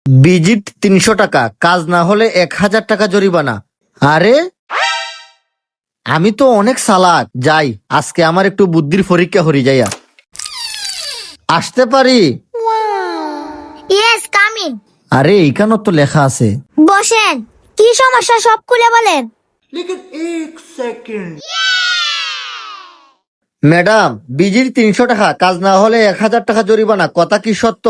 Visit 300 টাকা, কাজ না হলে 1000 টাকা জরিমানা। আরে আমি তো অনেক চালাক, যাই আজকে আমার একটু বুদ্ধির পরীক্ষা হরি যাইয়া। আসতে পারি? Yes, come in. আরে এইখানে তো লেখা আছে। বসেন। কি সমস্যা সব খুলে বলেন। ম্যাডাম, ভিজিট 300 টাকা, কাজ না হলে 1000 টাকা জরিমানা, কথা কি সত্য?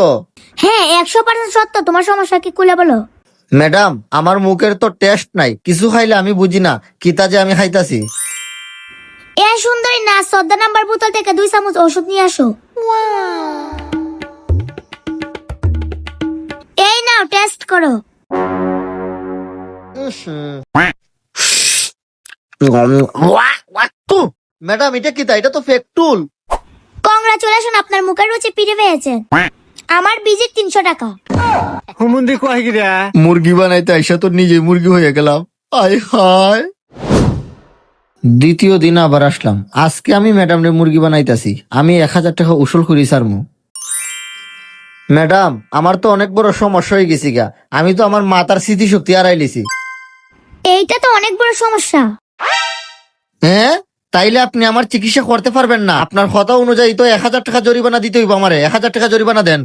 হ্যাঁ, 100% সত্য। তোমার সমস্যা কি খুলে বলো। ম্যাডাম, আমার মুখের তো টেস্ট নাই, কিছু খাইলে আমি বুঝি না কিতা যে আমি খাইতাছি। এ সুন্দরী না, 14 নাম্বার বোতল থেকে 2 চামচ ওষুধ নিয়ে আসো। এই নাও, টেস্ট করো। ম্যাডাম, এটা কিতা? এটা তো ফেক টুল। কংগ্রাচুলেশন, আপনার মুখের রুচি ফিরে পেয়েছেন। আমার ভিজিট 300 টাকা। মুরগি বানাইতে আইসা তো নিজে মুরগি হয়ে গেলাম। আয় হায়। দ্বিতীয় দিন আবার আসলাম। আজকে আমি ম্যাডাম রে মুরগি বানাইতাছি। আমি 1000 টাকা উসুল করি সারমু। ম্যাডাম, আমার তো অনেক বড় সমস্যা হয়ে গেছি গা। আমি তো আমার মাতার স্মৃতিশক্তি হারাই লিছি। এইটা তো অনেক বড় সমস্যা। হ্যাঁ, তাইলে আপনি আমার চিকিৎসা করতে পারবেন না? আপনার কথা অনুযায়ী তো 1000 টাকা জরিমানা দিতে হইব আমারে। 1000 টাকা জরিমানা দেন।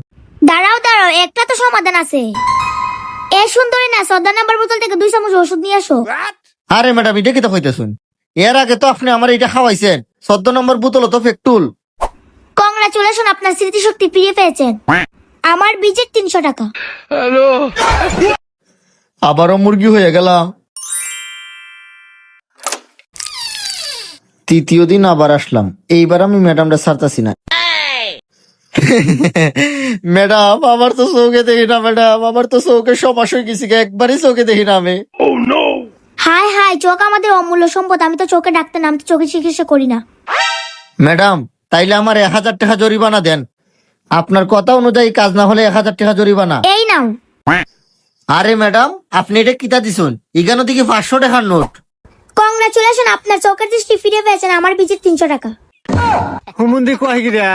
দাঁড়াও দাঁড়াও, একটা তো সমাধান আছে। এ সুন্দরী না, 14 নাম্বার বোতল থেকে 2 চামচ ওষুধ নিয়ে আসো। আরে ম্যাডাম, এটা কি তো হইতেছুন? এর আগে তো আপনি আমার এটা খাওয়াইছেন। 14 নম্বর বোতল তো ফেক টুল। কংগ্রাচুলেশন, আপনার স্মৃতিশক্তি ফিরে পেয়েছেন। আমার ভিজিট 300 টাকা। আবারও মুরগি হয়ে গেলাম। তৃতীয় দিন আবার আসলাম। এইবার আমি ম্যাডামটা ছাড়তাছি না। ম্যাডাম, আমার তো চোখে দেখি না। ম্যাডাম, আমার তো চোখে সমস্যা হয়ে গেছি, একবারই চোখে দেখি না আমি। হাই হাই, চোখ আমাদের অমূল্য সম্পদ। আমি তো চোখে ডাক্তার না, আমি তো চোখে চিকিৎসা করি না। ম্যাডাম, তাইলে আমার 1000 টাকা জরিমানা দেন। আপনার কথা অনুযায়ী কাজ না হলে 1000 টাকা জরিমানা। এই নাও। আরে ম্যাডাম, আপনি এটা কিতা দিছুন? এখানে দিকে 500 টাকার নোট। কংগ্রাচুলেশন, আপনার চোখের দৃষ্টি ফিরে পেয়েছেন। আমার ভিজিট 300 টাকা। হুমুন্দি কয় গিরা